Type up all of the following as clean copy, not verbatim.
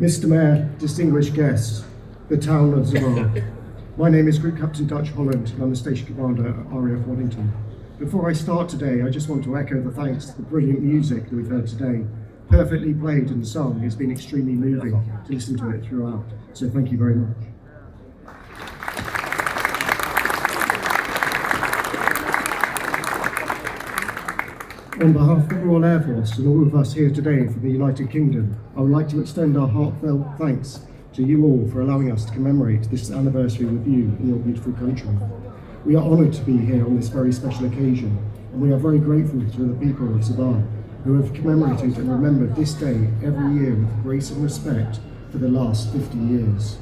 Mr. Mayor, distinguished guests, the town of Żabbar. My name is Group Captain Dutch Holland and I'm the Station Commander at RAF Waddington. Before I start today, I just want to echo the thanks to the brilliant music that we've heard today. Perfectly played and sung. It's been extremely moving to listen to it throughout, so thank you very much. On behalf of the Royal Air Force and all of us here today from the United Kingdom, I would like to extend our heartfelt thanks to you all for allowing us to commemorate this anniversary with you in your beautiful country. We are honoured to be here on this very special occasion, and we are very grateful to the people of Żabbar who have commemorated and remembered this day every year with grace and respect for the last 50 years.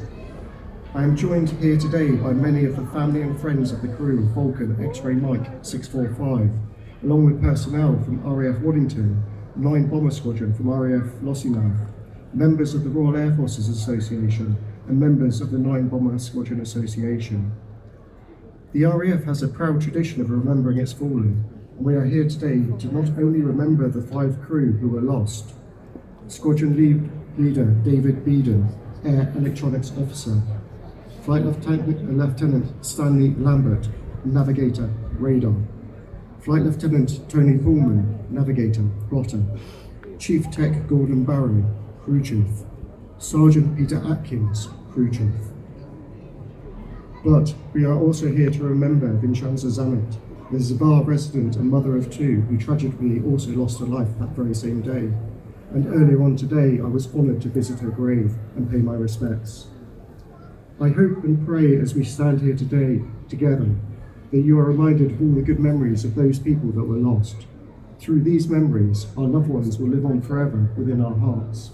I am joined here today by many of the family and friends of the crew of Vulcan XM645, along with personnel from RAF Waddington, 9 Bomber Squadron from RAF Lossiemouth, members of the Royal Air Forces Association and members of the 9 Bomber Squadron Association. The RAF has a proud tradition of remembering its fallen, and we are here today to not only remember the 5 crew who were lost. Squadron Leader David Beeden, Air Electronics Officer, Flight Lieutenant Stanley Lambert, Navigator, Radar, Flight Lieutenant Tony Pullman, Navigator, Plotter, Chief Tech Gordon Barrow, Crew Chief, Sergeant Peter Atkins, Crew Chief. But we are also here to remember Vincenza Zamet, the Żabbar resident and mother of 2 who tragically also lost her life that very same day. And earlier on today, I was honoured to visit her grave and pay my respects. I hope and pray as we stand here today together that you are reminded of all the good memories of those people that were lost. Through these memories, our loved ones will live on forever within our hearts.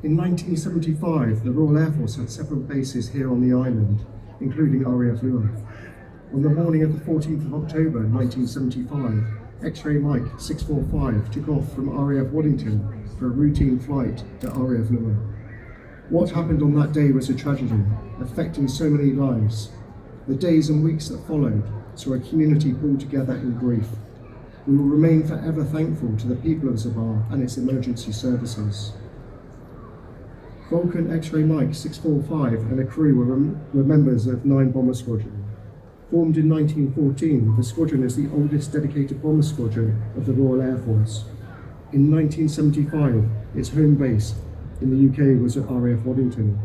In 1975, the Royal Air Force had several bases here on the island, including RAF Lure. On the morning of the 14th of October 1975, X-ray Mike 645 took off from RAF Waddington for a routine flight to RAF Lure. What happened on that day was a tragedy, affecting so many lives. The days and weeks that followed saw a community pulled together in grief. We will remain forever thankful to the people of Żabbar and its emergency services. Vulcan X-ray Mike 645 and a crew were members of 9 Bomber Squadron. Formed in 1914, the squadron is the oldest dedicated bomber squadron of the Royal Air Force. In 1975, its home base in the UK was at RAF Waddington.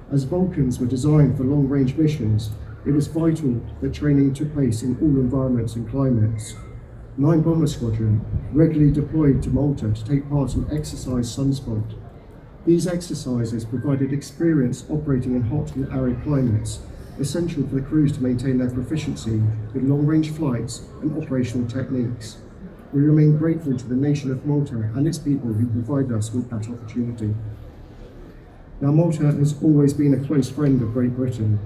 As Vulcans were designed for long-range missions, it was vital that training took place in all environments and climates. 9 Bomber Squadron regularly deployed to Malta to take part in Exercise Sunspot. These exercises provided experience operating in hot and arid climates, essential for the crews to maintain their proficiency with long-range flights and operational techniques. We remain grateful to the nation of Malta and its people who provided us with that opportunity. Now, Malta has always been a close friend of Great Britain.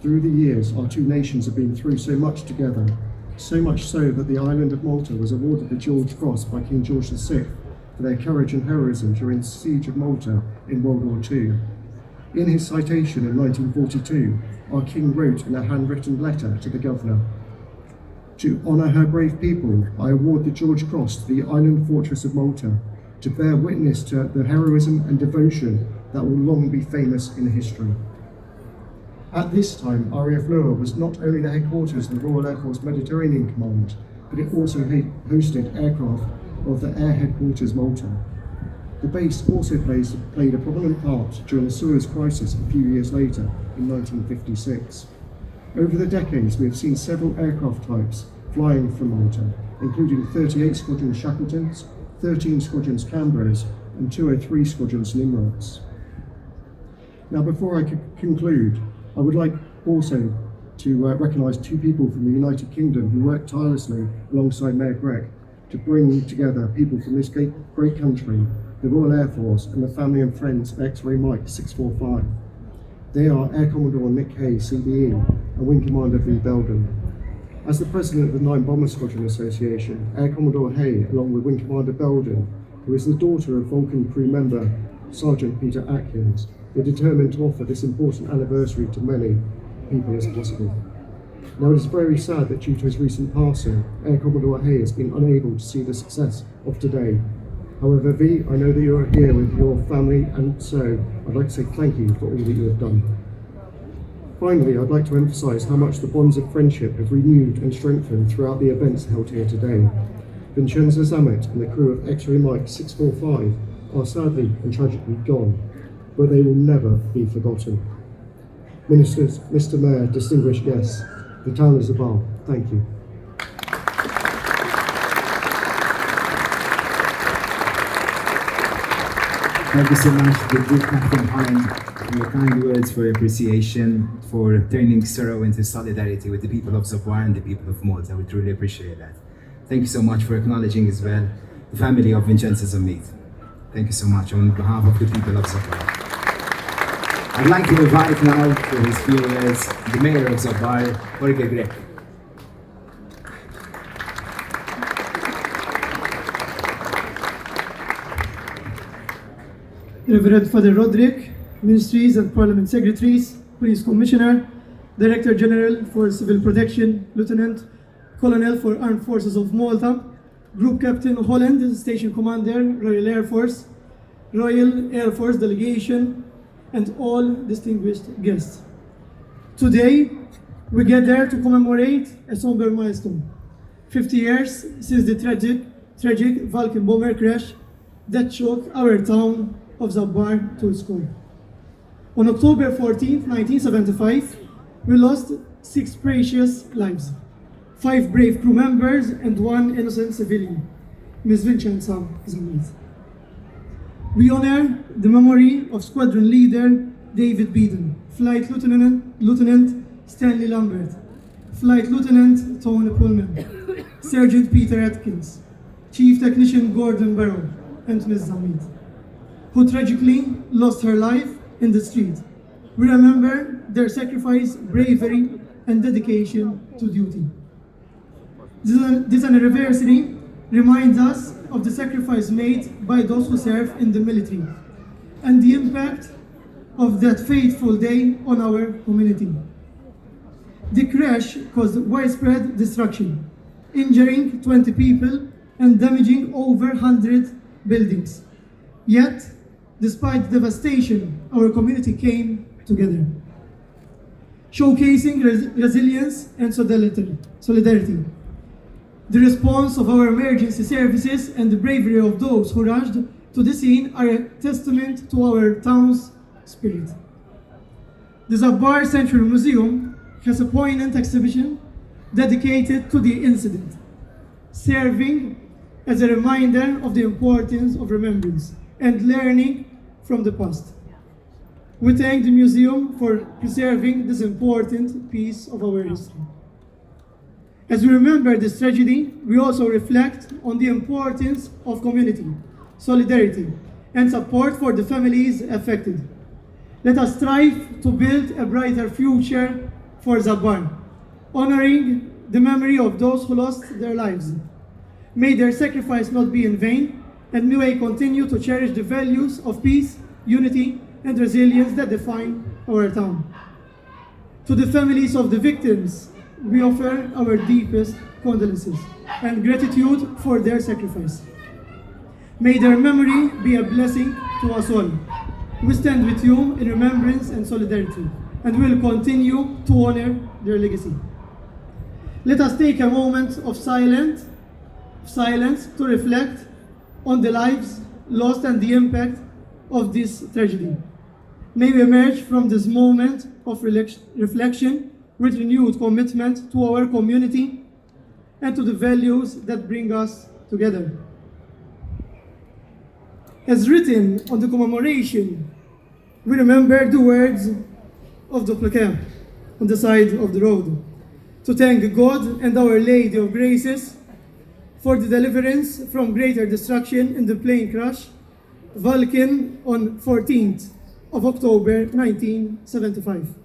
Through the years, our 2 nations have been through so much together, so much so that the island of Malta was awarded the George Cross by King George VI for their courage and heroism during the Siege of Malta in World War II. In his citation in 1942, our King wrote in a handwritten letter to the Governor, "To honour her brave people, I award the George Cross to the island fortress of Malta, to bear witness to the heroism and devotion that will long be famous in history." At this time, RAF Lure was not only the headquarters of the Royal Air Force Mediterranean Command, but it also hosted aircraft of the Air Headquarters Malta. The base also played a prominent part during the Suez Crisis a few years later, in 1956. Over the decades, we have seen several aircraft types flying from Malta, including 38 Squadron Shackletons, 13 Squadrons Canberras, and 203 Squadrons Nimrods. Now, before I conclude, I would like also to recognise 2 people from the United Kingdom who worked tirelessly alongside Mayor Greg to bring together people from this great country, the Royal Air Force and the family and friends of X-ray Mike 645. They are Air Commodore Nick Hay, CBE, and Wing Commander V. Belden. As the President of the 9 Bomber Squadron Association, Air Commodore Hay, along with Wing Commander Belden, who is the daughter of Vulcan crew member Sergeant Peter Atkins, were determined to offer this important anniversary to many people as possible. Now, it is very sad that due to his recent passing, Air Commodore Hay has been unable to see the success of today. However, V, I know that you are here with your family, and so I'd like to say thank you for all that you have done. Finally, I'd like to emphasise how much the bonds of friendship have renewed and strengthened throughout the events held here today. Vincenzo Zamet and the crew of X-Ray Mike 645 are sadly and tragically gone, but they will never be forgotten. Ministers, Mr Mayor, distinguished guests, the town of Żabbar, thank you. Thank you so much, the good Captain Holland, for your kind words, for your appreciation, for turning sorrow into solidarity with the people of Żabbar and the people of Malta. We truly appreciate that. Thank you so much for acknowledging as well the family of Vincenzo Zamet. Thank you so much on behalf of the people of Żabbar. I'd like to invite now for his few words the Mayor of Żabbar, Jorge Triq. Reverend Father Roderick, Ministries and Parliament Secretaries, Police Commissioner, Director General for Civil Protection, Lieutenant Colonel for Armed Forces of Malta, Group Captain Holland, Station Commander, Royal Air Force, Royal Air Force Delegation, and all distinguished guests. Today, we gather to commemorate a somber milestone. 50 years since the tragic Vulcan bomber crash that shook our town of Żabbar to its core. On October 14, 1975, we lost 6 precious lives, 5 brave crew members and 1 innocent civilian, Ms. Vincenzo Zamet. We honor the memory of Squadron Leader David Beeden, Flight Lieutenant Stanley Lambert, Flight Lieutenant Tony Pullman, Sergeant Peter Atkins, Chief Technician Gordon Barrow, and Ms. Zamet, who tragically lost her life in the street. We remember their sacrifice, bravery, and dedication to duty. This anniversary reminds us of the sacrifice made by those who serve in the military and the impact of that fateful day on our community. The crash caused widespread destruction, injuring 20 people and damaging over 100 buildings. Yet, despite devastation, our community came together, showcasing resilience and solidarity. The response of our emergency services and the bravery of those who rushed to the scene are a testament to our town's spirit. The Żabbar Central Museum has a poignant exhibition dedicated to the incident, serving as a reminder of the importance of remembrance and learning from the past. We thank the museum for preserving this important piece of our history. As we remember this tragedy, we also reflect on the importance of community, solidarity, and support for the families affected. Let us strive to build a brighter future for Żabbar, honoring the memory of those who lost their lives. May their sacrifice not be in vain, and may we continue to cherish the values of peace, unity, and resilience that define our town. To the families of the victims, we offer our deepest condolences and gratitude for their sacrifice. May their memory be a blessing to us all. We stand with you in remembrance and solidarity, and will continue to honor their legacy. Let us take a moment of silence to reflect on the lives lost and the impact of this tragedy. May we emerge from this moment of reflection with renewed commitment to our community and to the values that bring us together. As written on the commemoration, we remember the words of the plaque on the side of the road, to thank God and Our Lady of Graces for the deliverance from greater destruction in the plane crash, Vulcan, on 14th of October 1975.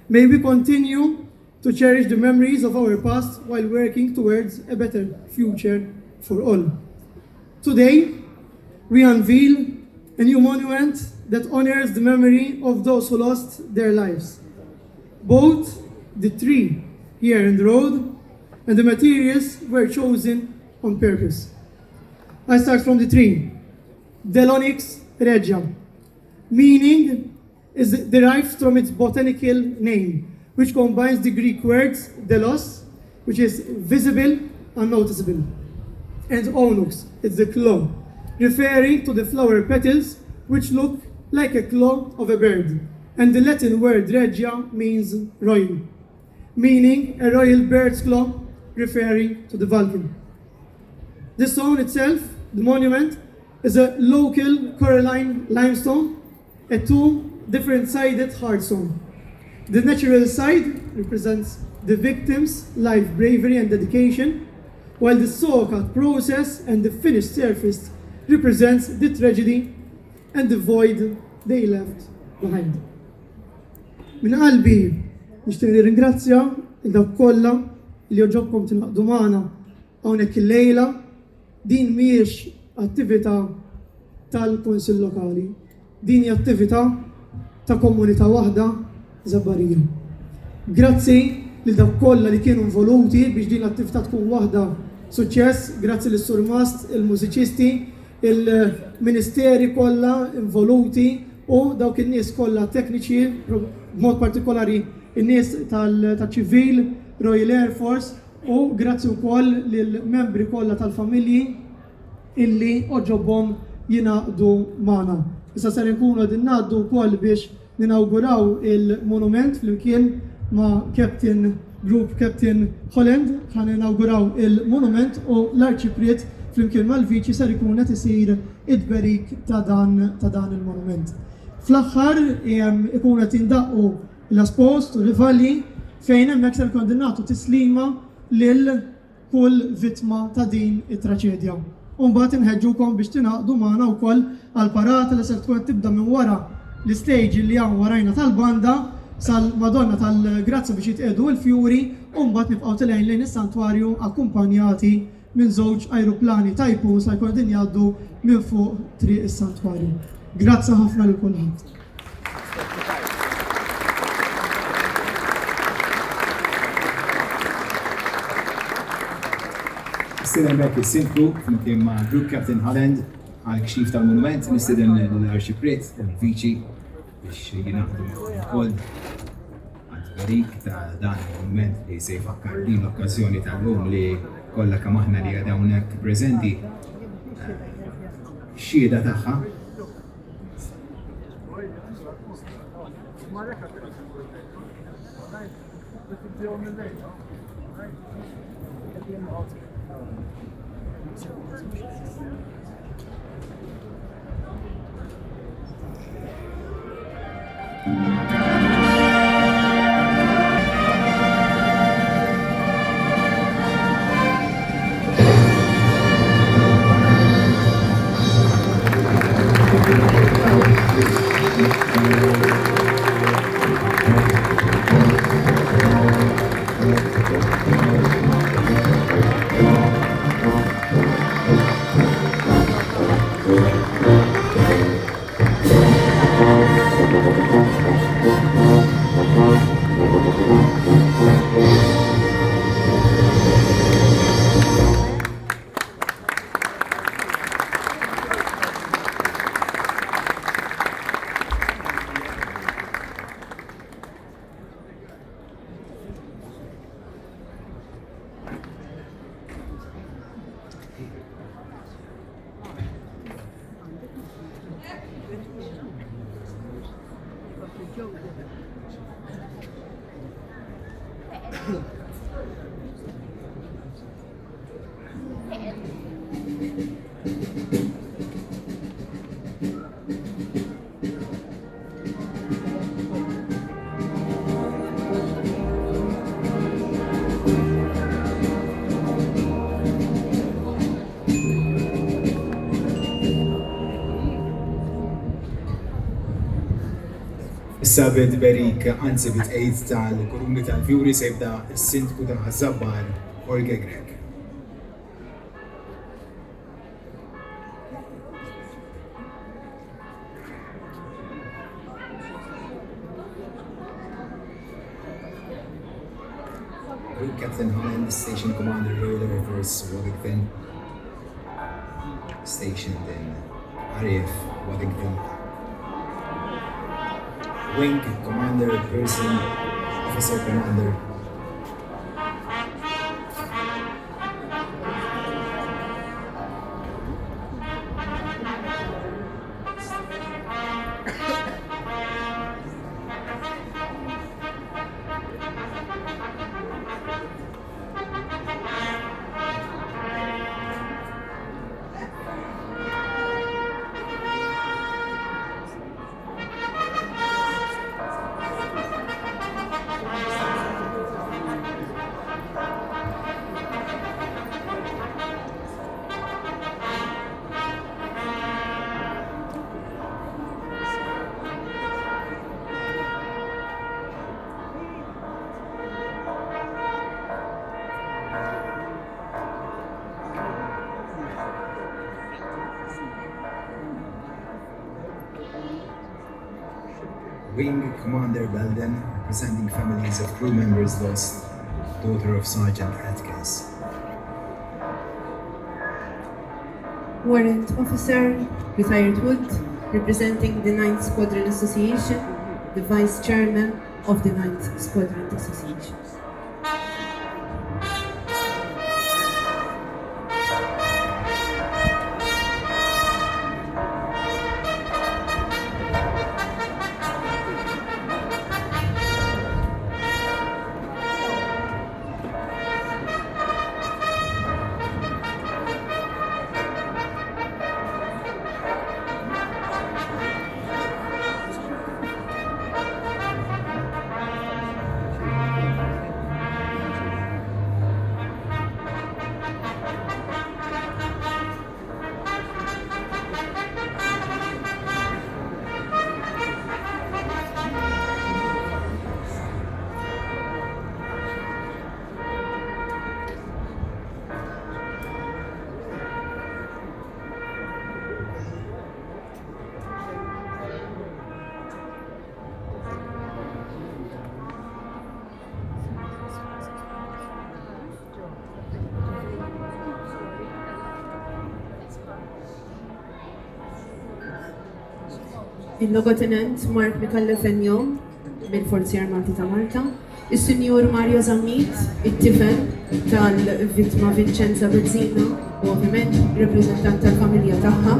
May we continue to cherish the memories of our past while working towards a better future for all. Today, we unveil a new monument that honors the memory of those who lost their lives. Both the tree here in the road and the materials were chosen on purpose. I start from the tree. Delonix regia, meaning is derived from its botanical name, which combines the Greek words delos, which is visible, unnoticeable, and onux, it's the claw, referring to the flower petals which look like a claw of a bird. And the Latin word regia means royal, meaning a royal bird's claw, referring to the Vulcan. The stone itself, the monument, is a local coralline limestone, a two different-sided hard stone. The natural side represents the victim's life bravery and dedication, while the saw-cut process and the finished surface represents the tragedy and the void they left behind. Min qalbi nixtieq nirringrazzja il dawk kollha li joġobkom tinaqdu magħna hawnhekk illejla. Din mhijiex attività tal-Kunsill Lokali, din hija attività ta' komunità waħda Żabbarija. Grazzi lil dawk kollha li kienu involuti biex din l-attività tkun waħda suċċess, grazzi lis sur Mast, il-mużiċisti, il-ministeri kollha involuti u dawk in-nies kollha tekniċi, b'mod partikolari in-nies tal-ċivil, Royal Air Force, u grazzi wkoll lill-membri kollha tal-familji illi oġobhom jingħaqdu magħna. Issa ser inkunu qegħdin ngħaddu wkoll biex ninawguraw il-monument flimkien ma' Group Captain Holland, ħan inawguraw il-monument u l-arċipriet flimkien mal-viċi ser ikun qed isir id-berik ta' dan il-monument. Fl-aħħar ikun qed indaqqu l-aspost u rivalji fejn hemmhekk ser ikun nagħtu tislima lil kull vittma ta' din it-traċedja. U mbagħad inħeġġukom biex tingħaqdu magħna wkoll għall-parata li se tkun tibda minn wara l-istage li hawn warajna tal-banda sal-Madonna tal-Grazzi biex jitqiegħdu l-fjuri u mbagħad nibqgħu tilgħin lejn is-Santwarju akkumpanjati minn żewġ ajruplani Typhoon se jkunu din jgħaddu minn fuq triq is-Santwarju. Grazzi ħafna lil kulħadd. Nistieden bekk is-Sintku flimkien ma' Group Captain Holland għal kxif tal-monument, nistieden l-arċipriet, il-viċi biex jingħaqdu wkoll għal-berik ta' dan il-monument li se jfakkar din l-okkażjoni tal-lum li kollha kemm aħna li għadha hawnhekk preżenti xhieda tagħha. Issa bid-berik anzi bit-qejt tal-kurumi tal-fjuri se jibda s-Sintku ta' Żabbar Jorge Grek. Group Captain Holland, Station Commander Royal Air Force Typhoon, stationed in RAF Wellington. Wing Commander Person, Officer Commander. Wing Commander Belden, representing families of crew members lost, daughter of Sergeant Atkins. Warrant Officer, Retired Wood, representing the 9th Squadron Association, the Vice Chairman of the 9th Squadron Association. Il-Logotenent Mark Mikallefenjo mill-Forzi Armati ta' Malta, is-Sinjur Mario Zammit, it-tifel tal-vittma Vincenza Bezzina u ovvjament rappreżentant tal-familja tagħha.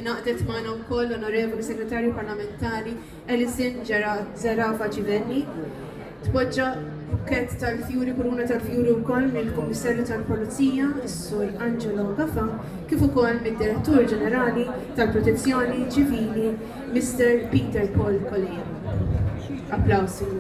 inaqdet magħna wkoll Onorevoli Segretarju Parlamentari Elisin Zerafa Ġivelli. Tpoġġa bukkett tal-fjuri, kuruna tal-fjuri wkoll mill-Kummissarju tal-Pulizija, is-Sur Angelo Gaffa, kif ukoll mid-Direttur Ġenerali tal-Protezzjoni Ċivili, Mr. Peter Paul Collier. Applawsi.